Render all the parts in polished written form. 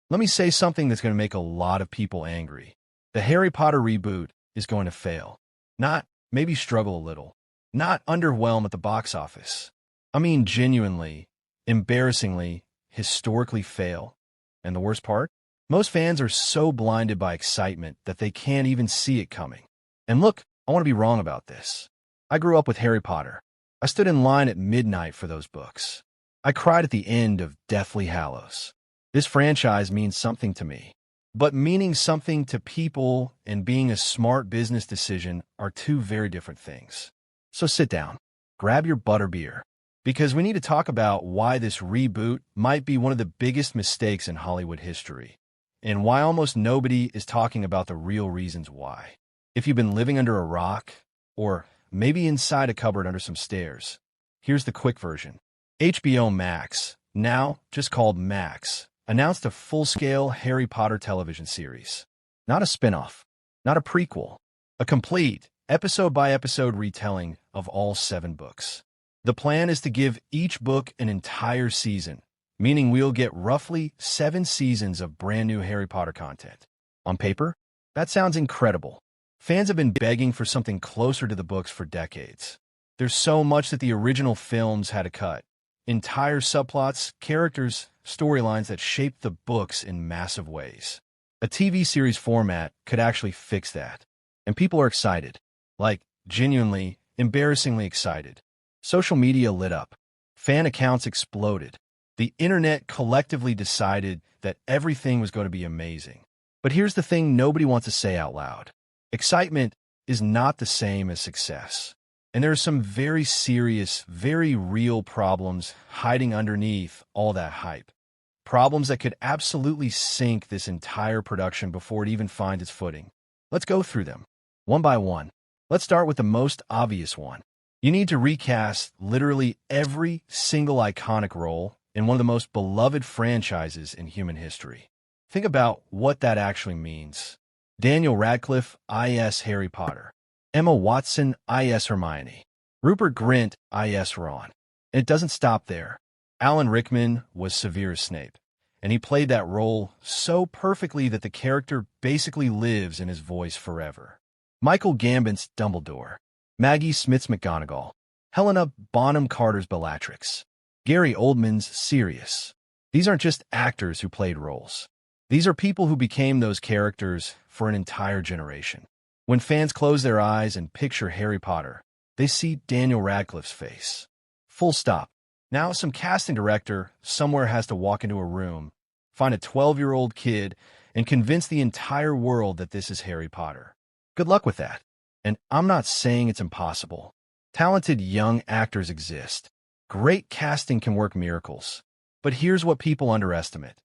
Let me say something that's going to make a lot of people angry. The Harry Potter reboot is going to fail. Not maybe struggle a little. Not underwhelm at the box office. I mean genuinely, embarrassingly, historically fail. And the worst part? Most fans are so blinded by excitement that they can't even see it coming. And look, I want to be wrong about this. I grew up with Harry Potter. I stood in line at midnight for those books. I cried at the end of Deathly Hallows. This franchise means something to me. But meaning something to people and being a smart business decision are two very different things. So sit down, grab your butterbeer, because we need to talk about why this reboot might be one of the biggest mistakes in Hollywood history, and why almost nobody is talking about the real reasons why. If you've been living under a rock, or maybe inside a cupboard under some stairs, here's the quick version. HBO Max, now just called Max, announced a full-scale Harry Potter television series. Not a spin-off, not a prequel, a complete, episode-by-episode retelling of all 7 books. The plan is to give each book an entire season, meaning we'll get roughly 7 seasons of brand new Harry Potter content. On paper, that sounds incredible. Fans have been begging for something closer to the books for decades. There's so much that the original films had to cut. Entire subplots, characters, storylines that shaped the books in massive ways. A TV series format could actually fix that. And people are excited. Like, genuinely, embarrassingly excited. Social media lit up. Fan accounts exploded. The internet collectively decided that everything was going to be amazing. But here's the thing nobody wants to say out loud. Excitement is not the same as success. And there are some very serious, very real problems hiding underneath all that hype. Problems that could absolutely sink this entire production before it even finds its footing. Let's go through them, one by one. Let's start with the most obvious one. You need to recast literally every single iconic role in one of the most beloved franchises in human history. Think about what that actually means. Daniel Radcliffe, I.S. Harry Potter. Emma Watson, I.S. Hermione. Rupert Grint, I.S. Ron. And it doesn't stop there. Alan Rickman was Severus Snape, and he played that role so perfectly that the character basically lives in his voice forever. Michael Gambon's Dumbledore. Maggie Smith's McGonagall. Helena Bonham Carter's Bellatrix. Gary Oldman's Sirius. These aren't just actors who played roles. These are people who became those characters for an entire generation. When fans close their eyes and picture Harry Potter, they see Daniel Radcliffe's face. Full stop. Now, some casting director somewhere has to walk into a room, find a 12-year-old kid, and convince the entire world that this is Harry Potter. Good luck with that. And I'm not saying it's impossible. Talented young actors exist. Great casting can work miracles. But here's what people underestimate.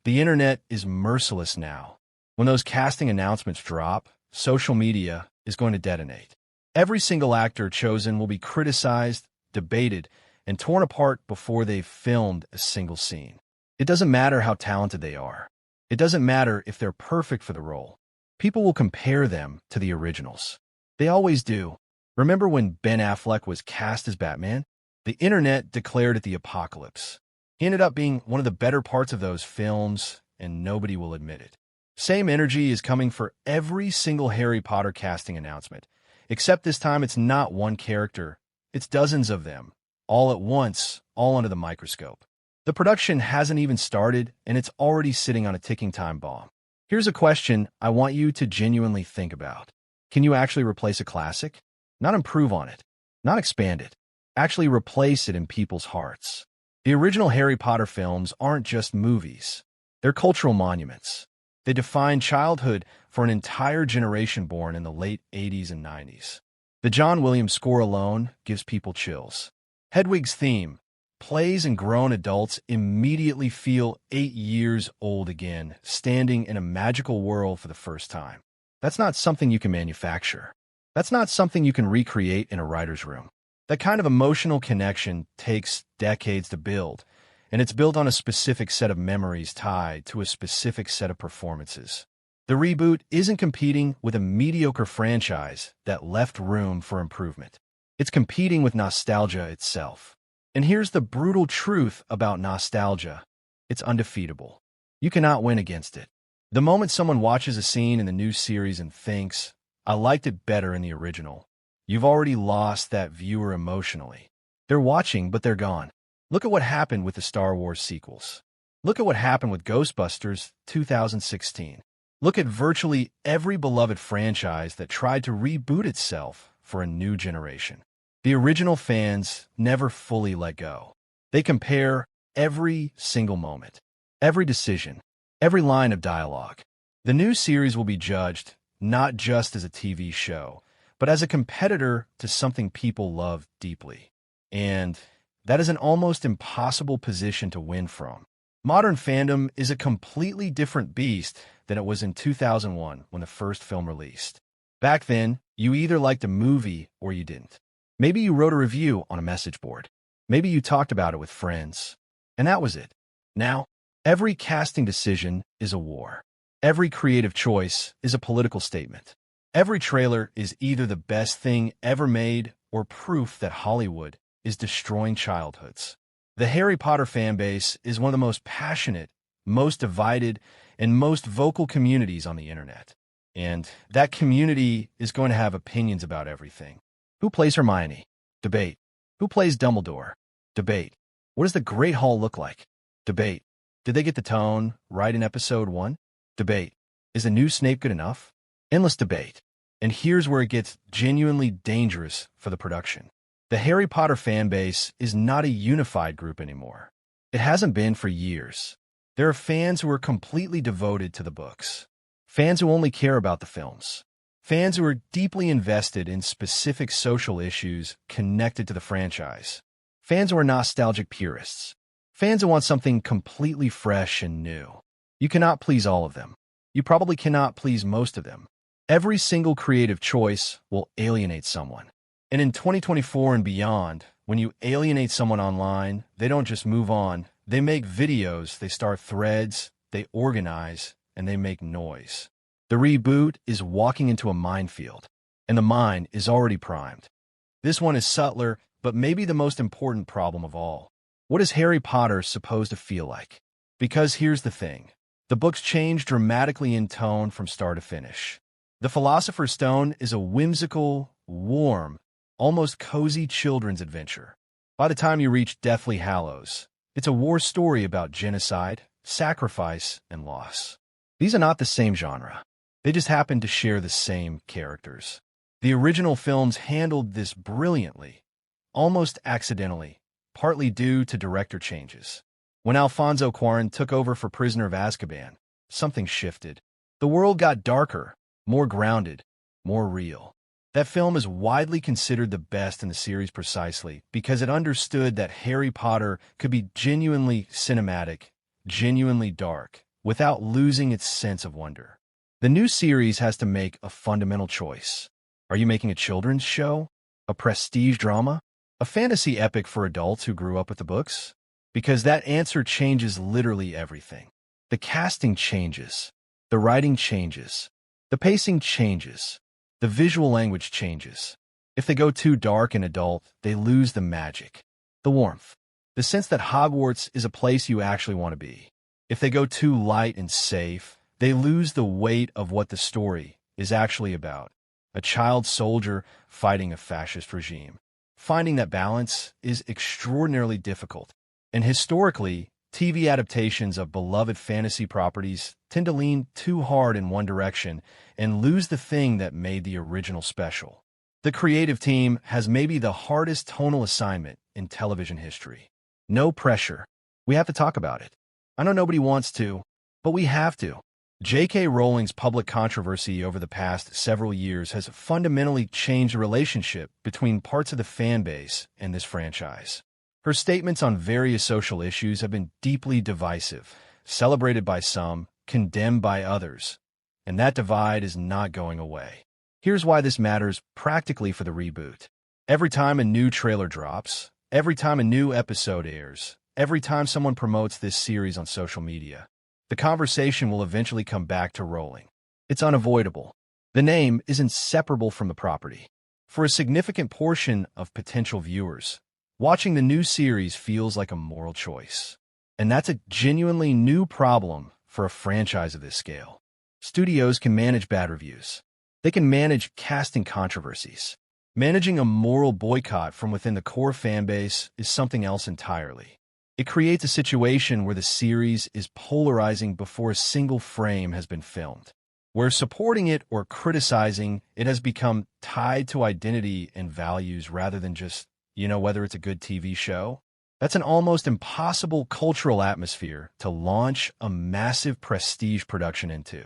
The internet is merciless now. When those casting announcements drop, social media is going to detonate. Every single actor chosen will be criticized, debated, and torn apart before they've filmed a single scene. It doesn't matter how talented they are. It doesn't matter if they're perfect for the role. People will compare them to the originals. They always do. Remember when Ben Affleck was cast as Batman? The internet declared it the apocalypse. He ended up being one of the better parts of those films, and nobody will admit it. Same energy is coming for every single Harry Potter casting announcement, except this time it's not one character, it's dozens of them, all at once, all under the microscope. The production hasn't even started, and it's already sitting on a ticking time bomb. Here's a question I want you to genuinely think about. Can you actually replace a classic? Not improve on it, not expand it. Actually replace it in people's hearts. The original Harry Potter films aren't just movies. They're cultural monuments. They define childhood for an entire generation born in the late 80s and 90s. The John Williams score alone gives people chills. Hedwig's theme plays and grown adults immediately feel 8 years old again, standing in a magical world for the first time. That's not something you can manufacture. That's not something you can recreate in a writer's room. That kind of emotional connection takes decades to build, and it's built on a specific set of memories tied to a specific set of performances. The reboot isn't competing with a mediocre franchise that left room for improvement. It's competing with nostalgia itself. And here's the brutal truth about nostalgia. It's undefeatable. You cannot win against it. The moment someone watches a scene in the new series and thinks, I liked it better in the original, you've already lost that viewer emotionally. They're watching, but they're gone. Look at what happened with the Star Wars sequels. Look at what happened with Ghostbusters 2016. Look at virtually every beloved franchise that tried to reboot itself for a new generation. The original fans never fully let go. They compare every single moment, every decision, every line of dialogue. The new series will be judged not just as a TV show, but as a competitor to something people love deeply. And that is an almost impossible position to win from. Modern fandom is a completely different beast than it was in 2001 when the first film released. Back then, you either liked a movie or you didn't. Maybe you wrote a review on a message board. Maybe you talked about it with friends. And that was it. Now, every casting decision is a war. Every creative choice is a political statement. Every trailer is either the best thing ever made or proof that Hollywood is destroying childhoods. The Harry Potter fanbase is one of the most passionate, most divided, and most vocal communities on the internet. And that community is going to have opinions about everything. Who plays Hermione? Debate. Who plays Dumbledore? Debate. What does the Great Hall look like? Debate. Did they get the tone right in episode 1? Debate. Is the new Snape good enough? Endless debate. And here's where it gets genuinely dangerous for the production. The Harry Potter fanbase is not a unified group anymore. It hasn't been for years. There are fans who are completely devoted to the books. Fans who only care about the films. Fans who are deeply invested in specific social issues connected to the franchise. Fans who are nostalgic purists. Fans who want something completely fresh and new. You cannot please all of them. You probably cannot please most of them. Every single creative choice will alienate someone. And in 2024 and beyond, when you alienate someone online, they don't just move on. They make videos, they start threads, they organize, and they make noise. The reboot is walking into a minefield, and the mine is already primed. This one is subtler, but maybe the most important problem of all. What is Harry Potter supposed to feel like? Because here's the thing. The books change dramatically in tone from start to finish. The Philosopher's Stone is a whimsical, warm, almost cozy children's adventure. By the time you reach Deathly Hallows, it's a war story about genocide, sacrifice, and loss. These are not the same genre. They just happen to share the same characters. The original films handled this brilliantly, almost accidentally, partly due to director changes. When Alfonso Cuarón took over for Prisoner of Azkaban, something shifted. The world got darker, more grounded, more real. That film is widely considered the best in the series precisely because it understood that Harry Potter could be genuinely cinematic, genuinely dark, without losing its sense of wonder. The new series has to make a fundamental choice. Are you making a children's show? A prestige drama? A fantasy epic for adults who grew up with the books? Because that answer changes literally everything. The casting changes. The writing changes. The pacing changes. The visual language changes. If they go too dark and adult, they lose the magic, the warmth, the sense that Hogwarts is a place you actually want to be. If they go too light and safe, they lose the weight of what the story is actually about. A child soldier fighting a fascist regime. Finding that balance is extraordinarily difficult. And historically, TV adaptations of beloved fantasy properties tend to lean too hard in one direction and lose the thing that made the original special. The creative team has maybe the hardest tonal assignment in television history. No pressure. We have to talk about it. I know nobody wants to, but we have to. J.K. Rowling's public controversy over the past several years has fundamentally changed the relationship between parts of the fan base and this franchise. Her statements on various social issues have been deeply divisive, celebrated by some, condemned by others, and that divide is not going away. Here's why this matters practically for the reboot. Every time a new trailer drops, every time a new episode airs, every time someone promotes this series on social media, the conversation will eventually come back to Rowling. It's unavoidable. The name is inseparable from the property. For a significant portion of potential viewers, watching the new series feels like a moral choice. And that's a genuinely new problem for a franchise of this scale. Studios can manage bad reviews. They can manage casting controversies. Managing a moral boycott from within the core fanbase is something else entirely. It creates a situation where the series is polarizing before a single frame has been filmed, where supporting it or criticizing it has become tied to identity and values rather than just, whether it's a good TV show. That's an almost impossible cultural atmosphere to launch a massive prestige production into.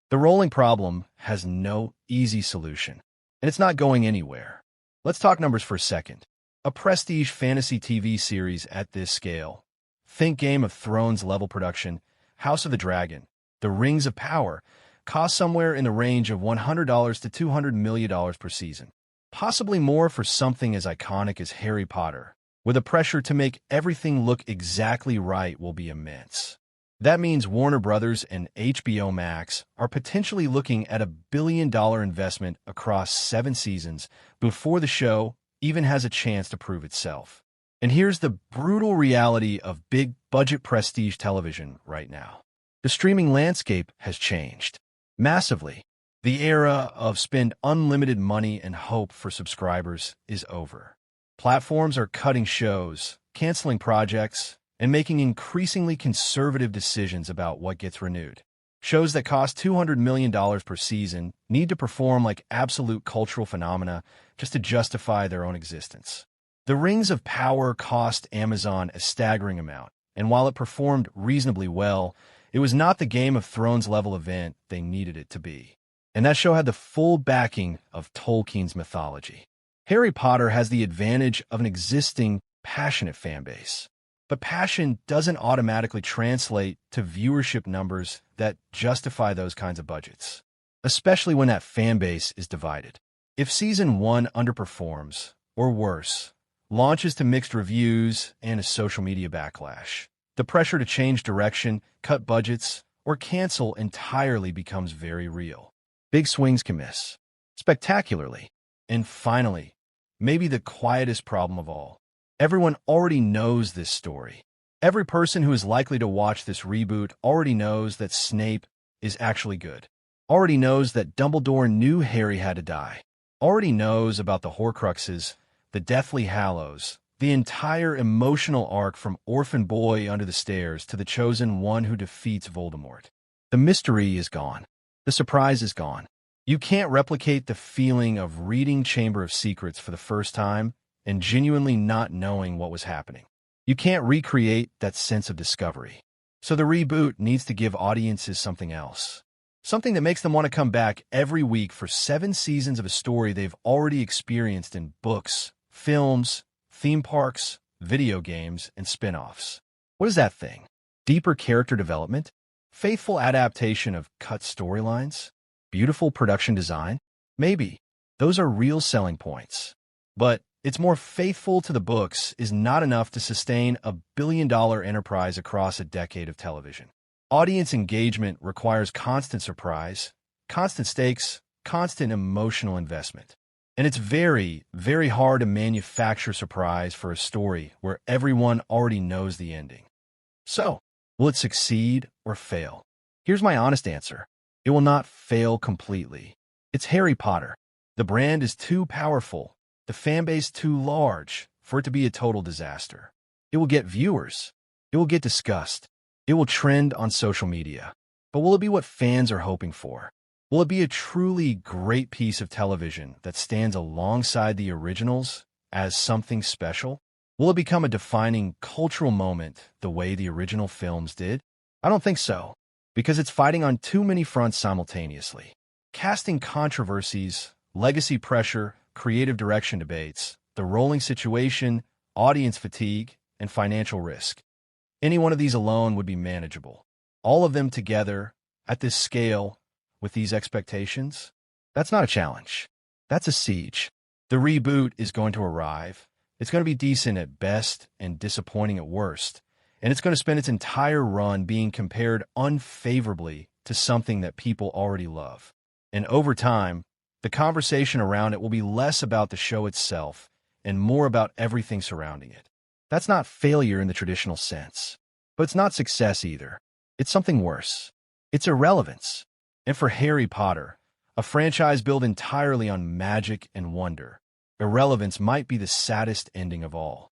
The Rowling problem has no easy solution, and it's not going anywhere. Let's talk numbers for a second. A prestige fantasy TV series at this scale, think Game of Thrones level production, House of the Dragon, The Rings of Power, costs somewhere in the range of $100 to $200 million per season. Possibly more for something as iconic as Harry Potter, where the pressure to make everything look exactly right will be immense. That means Warner Brothers and HBO Max are potentially looking at $1 billion investment across 7 seasons before the show even has a chance to prove itself. And here's the brutal reality of big-budget prestige television right now. The streaming landscape has changed massively. The era of spend unlimited money and hope for subscribers is over. Platforms are cutting shows, canceling projects, and making increasingly conservative decisions about what gets renewed. Shows that cost $200 million per season need to perform like absolute cultural phenomena just to justify their own existence. The Rings of Power cost Amazon a staggering amount, and while it performed reasonably well, it was not the Game of Thrones level event they needed it to be. And that show had the full backing of Tolkien's mythology. Harry Potter has the advantage of an existing, passionate fan base. But passion doesn't automatically translate to viewership numbers that justify those kinds of budgets, especially when that fan base is divided. If Season 1 underperforms, or worse, launches to mixed reviews and a social media backlash, the pressure to change direction, cut budgets, or cancel entirely becomes very real. Big swings can miss spectacularly. And finally, maybe the quietest problem of all. Everyone already knows this story. Every person who is likely to watch this reboot already knows that Snape is actually good. Already knows that Dumbledore knew Harry had to die. Already knows about the Horcruxes, the Deathly Hallows, the entire emotional arc from orphan boy under the stairs to the chosen one who defeats Voldemort. The mystery is gone. The surprise is gone. You can't replicate the feeling of reading Chamber of Secrets for the first time and genuinely not knowing what was happening. You can't recreate that sense of discovery. So the reboot needs to give audiences something else. Something that makes them want to come back every week for 7 seasons of a story they've already experienced in books, films, theme parks, video games, and spin-offs. What is that thing? Deeper character development? Faithful adaptation of cut storylines? Beautiful production design? Maybe. Those are real selling points. But it's more faithful to the books is not enough to sustain a billion-dollar enterprise across a decade of television. Audience engagement requires constant surprise, constant stakes, constant emotional investment. And it's very, very hard to manufacture surprise for a story where everyone already knows the ending. So, will it succeed or fail? Here's my honest answer. It will not fail completely. It's Harry Potter. The brand is too powerful, the fanbase too large for it to be a total disaster. It will get viewers. It will get discussed. It will trend on social media. But will it be what fans are hoping for? Will it be a truly great piece of television that stands alongside the originals as something special? Will it become a defining cultural moment the way the original films did? I don't think so, because it's fighting on too many fronts simultaneously. Casting controversies, legacy pressure, creative direction debates, the Rowling situation, audience fatigue, and financial risk. Any one of these alone would be manageable. All of them together, at this scale, with these expectations, that's not a challenge. That's a siege. The reboot is going to arrive. It's going to be decent at best and disappointing at worst. And it's going to spend its entire run being compared unfavorably to something that people already love. And over time, the conversation around it will be less about the show itself and more about everything surrounding it. That's not failure in the traditional sense. But it's not success either. It's something worse. It's irrelevance. And for Harry Potter, a franchise built entirely on magic and wonder, irrelevance might be the saddest ending of all.